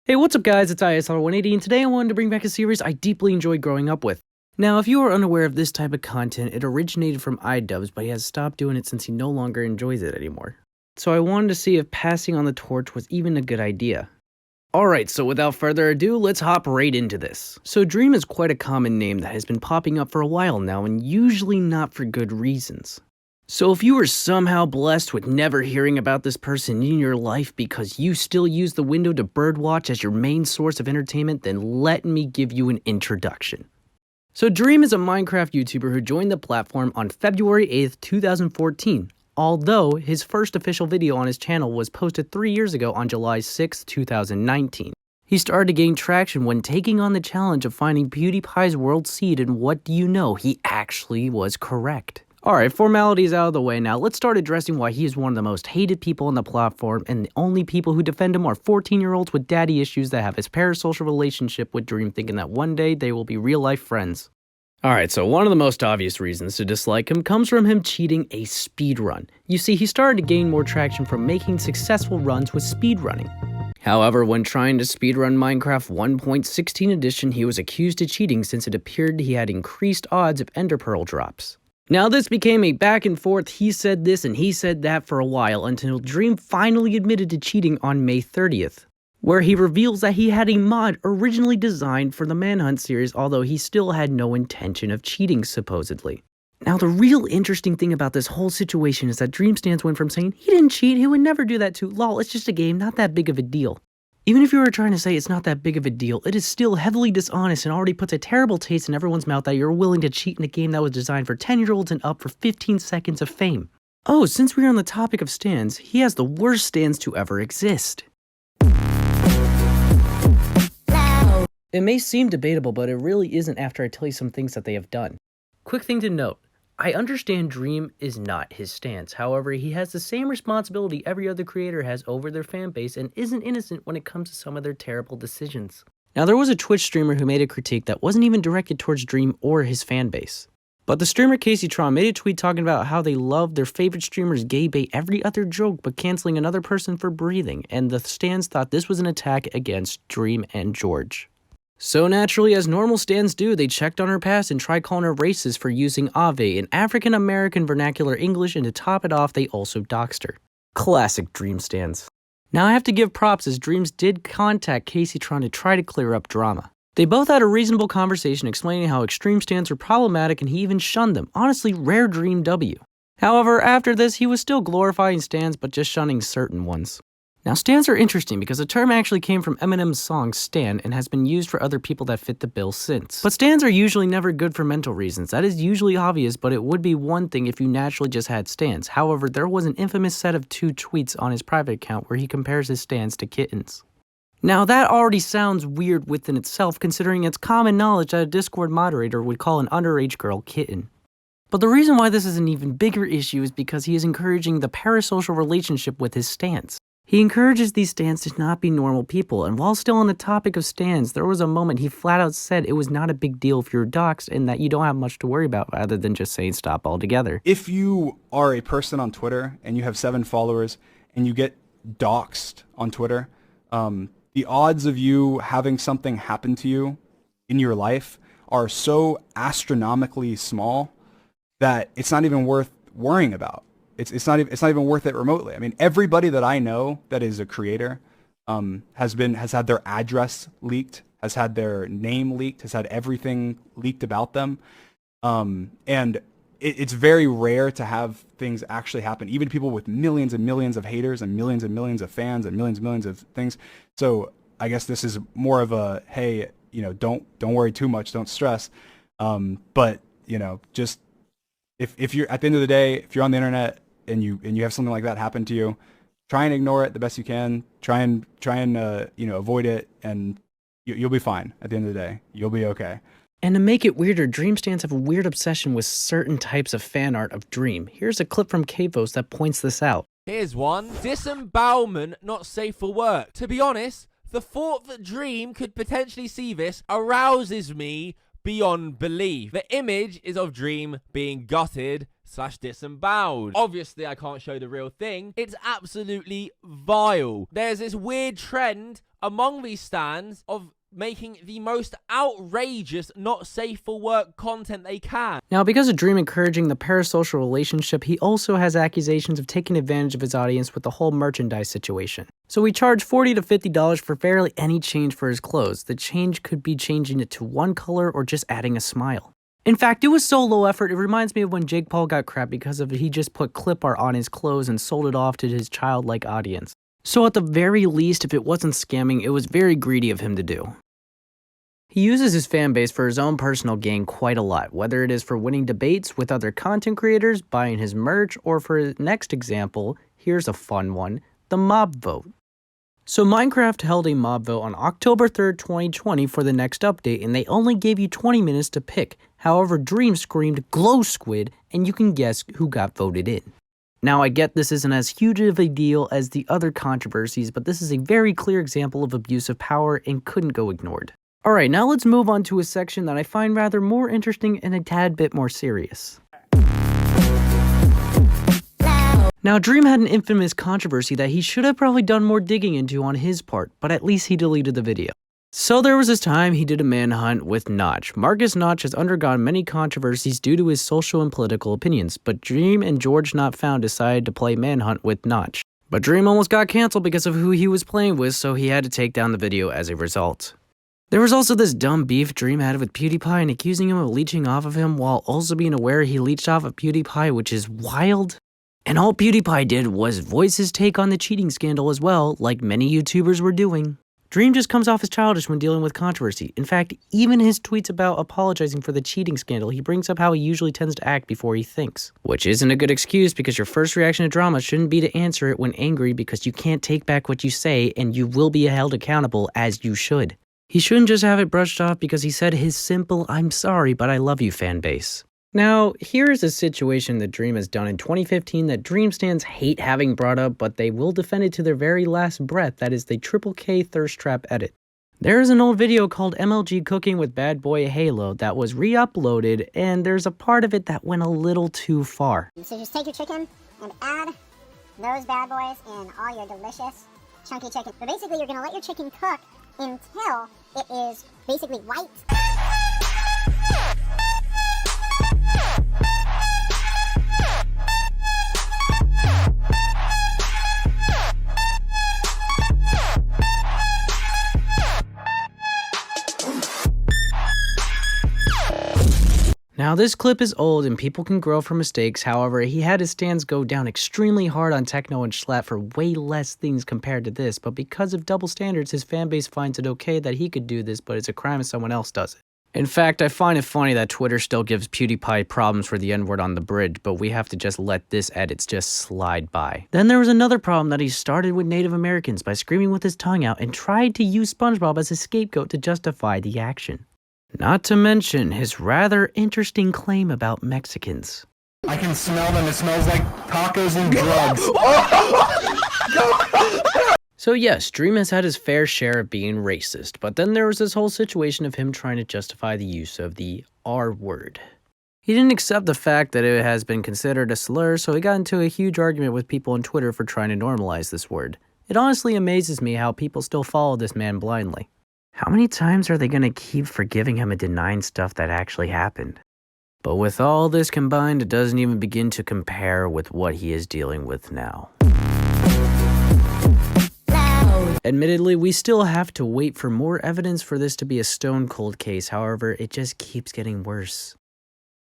Hey, what's up guys, it's ISR180 and today I wanted to bring back a series I deeply enjoyed growing up with. Now, if you are unaware of this type of content, it originated from iDubbbz, but he has stopped doing it since he no longer enjoys it anymore. So I wanted to see if passing on the torch was even a good idea. Alright, so without further ado, let's hop right into this. So Dream is quite a common name that has been popping up for a while now, and usually not for good reasons. So if you were somehow blessed with never hearing about this person in your life because you still use the window to birdwatch as your main source of entertainment, then let me give you an introduction. So Dream is a Minecraft YouTuber who joined the platform on February 8th, 2014, although his first official video on his channel was posted 3 years ago on July 6, 2019. He started to gain traction when taking on the challenge of finding PewDiePie's world seed, and what do you know, he actually was correct. Alright, formalities out of the way now, let's start addressing why he is one of the most hated people on the platform, and the only people who defend him are 14-year-olds with daddy issues that have his parasocial relationship with Dream, thinking that one day they will be real-life friends. Alright, so one of the most obvious reasons to dislike him comes from him cheating a speedrun. You see, he started to gain more traction from making successful runs with speedrunning. However, when trying to speedrun Minecraft 1.16 edition, he was accused of cheating since it appeared he had increased odds of ender pearl drops. Now this became a back and forth he said this and he said that for a while until Dream finally admitted to cheating on May 30th, where he reveals that he had a mod originally designed for the Manhunt series, although he still had no intention of cheating supposedly. Now the real interesting thing about this whole situation is that Dream stans went from saying he didn't cheat, he would never do that, to lol, it's just a game, not that big of a deal. Even if you were trying to say it's not that big of a deal, it is still heavily dishonest and already puts a terrible taste in everyone's mouth that you're willing to cheat in a game that was designed for 10-year-olds and up for 15 seconds of fame. Oh, since we're on the topic of stans, he has the worst stans to ever exist. It may seem debatable, but it really isn't after I tell you some things that they have done. Quick thing to note. I understand Dream is not his stance, however, he has the same responsibility every other creator has over their fanbase and isn't innocent when it comes to some of their terrible decisions. Now there was a Twitch streamer who made a critique that wasn't even directed towards Dream or his fanbase. But the streamer CaseyTron made a tweet talking about how they love their favorite streamers gay bait every other joke but canceling another person for breathing, and the stans thought this was an attack against Dream and George. So naturally, as normal stans do, they checked on her past and tried calling her racist for using Ave, an African-American vernacular English, and to top it off, they also doxed her. Classic Dream stans. Now I have to give props as Dreams did contact CaseyTron to try to clear up drama. They both had a reasonable conversation explaining how extreme stans were problematic and he even shunned them. Honestly, rare Dream W. However, after this, he was still glorifying stans but just shunning certain ones. Now, stans are interesting because the term actually came from Eminem's song Stan and has been used for other people that fit the bill since. But stans are usually never good for mental reasons. That is usually obvious, but it would be one thing if you naturally just had stans. However, there was an infamous set of 2 tweets on his private account where he compares his stans to kittens. Now, that already sounds weird within itself, considering it's common knowledge that a Discord moderator would call an underage girl kitten. But the reason why this is an even bigger issue is because he is encouraging the parasocial relationship with his stans. He encourages these stans to not be normal people, and while still on the topic of stans, there was a moment he flat out said it was not a big deal if you're doxxed and that you don't have much to worry about other than just saying stop altogether. If you are a person on Twitter and you have 7 followers and you get doxxed on Twitter, the odds of you having something happen to you in your life are so astronomically small that it's not even worth worrying about. It's not even worth it remotely. I mean, everybody that I know that is a creator has had their address leaked, has had their name leaked, has had everything leaked about them, and it's very rare to have things actually happen. Even people with millions and millions of haters and millions of fans and millions of things. So I guess this is more of a hey, don't worry too much, don't stress. But just if you're at the end of the day, if you're on the internet and you have something like that happen to you, try and ignore it the best you can. Try and avoid it, and you'll be fine. At the end of the day, you'll be okay. And to make it weirder, Dream stans have a weird obsession with certain types of fan art of Dream. Here's a clip from Kavos that points this out. Here's one. Disembowelment not safe for work. To be honest, the thought that Dream could potentially see this arouses me beyond belief. The image is of Dream being gutted, disemboweled. Obviously, I can't show the real thing. It's absolutely vile. There's this weird trend among these stands of making the most outrageous, not safe for work content they can. Now, because of Dream encouraging the parasocial relationship, he also has accusations of taking advantage of his audience with the whole merchandise situation. So he charged $40 to $50 for barely any change for his clothes. The change could be changing it to one color or just adding a smile. In fact, it was so low effort, it reminds me of when Jake Paul got crap because of he just put clip art on his clothes and sold it off to his childlike audience. So at the very least, if it wasn't scamming, it was very greedy of him to do. He uses his fan base for his own personal gain quite a lot, whether it is for winning debates with other content creators, buying his merch, or for his next example, here's a fun one, the mob vote. So Minecraft held a mob vote on October 3rd, 2020 for the next update, and they only gave you 20 minutes to pick. However, Dream screamed glow squid, and you can guess who got voted in. Now, I get this isn't as huge of a deal as the other controversies, but this is a very clear example of abuse of power and couldn't go ignored. Alright, now let's move on to a section that I find rather more interesting and a tad bit more serious. Now, Dream had an infamous controversy that he should have probably done more digging into on his part, but at least he deleted the video. So there was this time he did a manhunt with Notch. Marcus Notch has undergone many controversies due to his social and political opinions, but Dream and George Not Found decided to play manhunt with Notch. But Dream almost got canceled because of who he was playing with, so he had to take down the video as a result. There was also this dumb beef Dream had with PewDiePie and accusing him of leeching off of him while also being aware he leeched off of PewDiePie, which is wild. And all PewDiePie did was voice his take on the cheating scandal as well, like many YouTubers were doing. Dream just comes off as childish when dealing with controversy. In fact, even his tweets about apologizing for the cheating scandal, he brings up how he usually tends to act before he thinks. Which isn't a good excuse because your first reaction to drama shouldn't be to answer it when angry because you can't take back what you say and you will be held accountable as you should. He shouldn't just have it brushed off because he said his simple, "I'm sorry, but I love you" fan base. Now, here is a situation that Dream has done in 2015 that Dream stans hate having brought up, but they will defend it to their very last breath. That is the Triple K Thirst Trap edit. There is an old video called MLG Cooking with Bad Boy Halo that was re-uploaded, and there's a part of it that went a little too far. So just take your chicken and add those bad boys in all your delicious chunky chicken. But basically, you're going to let your chicken cook until it is basically white. Now, this clip is old and people can grow from mistakes. However, he had his stans go down extremely hard on Techno and Schlatt for way less things compared to this, but because of double standards, his fanbase finds it okay that he could do this, but it's a crime if someone else does it. In fact, I find it funny that Twitter still gives PewDiePie problems for the N-word on the bridge, but we have to just let this edit just slide by. Then there was another problem that he started with Native Americans by screaming with his tongue out and tried to use SpongeBob as a scapegoat to justify the action. Not to mention his rather interesting claim about Mexicans. I can smell them. It smells like tacos and drugs. So yes, Dream has had his fair share of being racist, but then there was this whole situation of him trying to justify the use of the R word. He didn't accept the fact that it has been considered a slur, so he got into a huge argument with people on Twitter for trying to normalize this word. It honestly amazes me how people still follow this man blindly. How many times are they going to keep forgiving him and denying stuff that actually happened? But with all this combined, it doesn't even begin to compare with what he is dealing with now. Admittedly, we still have to wait for more evidence for this to be a stone cold case. However, it just keeps getting worse.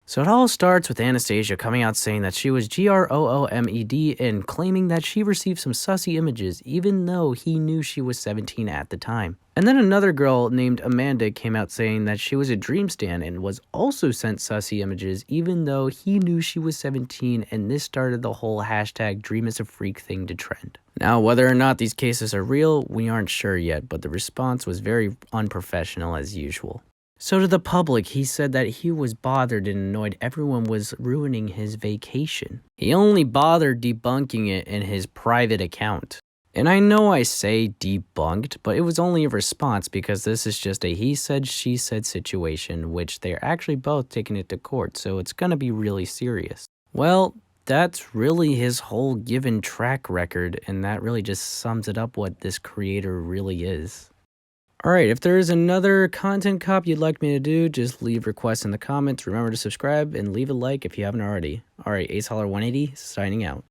So it all starts with Anastasia coming out saying that she was GROOMED and claiming that she received some sussy images even though he knew she was 17 at the time. And then another girl named Amanda came out saying that she was a Dream stan and was also sent sussy images even though he knew she was 17, and this started the whole hashtag Dream is a freak thing to trend. Now, whether or not these cases are real, we aren't sure yet, but the response was very unprofessional as usual. So to the public, he said that he was bothered and annoyed everyone was ruining his vacation. He only bothered debunking it in his private account. And I know I say debunked, but it was only a response because this is just a he said, she said situation, which they're actually both taking it to court, so it's gonna be really serious. Well, that's really his whole given track record, and that really just sums it up what this creator really is. Alright, if there's another content cop you'd like me to do, just leave requests in the comments. Remember to subscribe and leave a like if you haven't already. Alright, AceHoller180 signing out.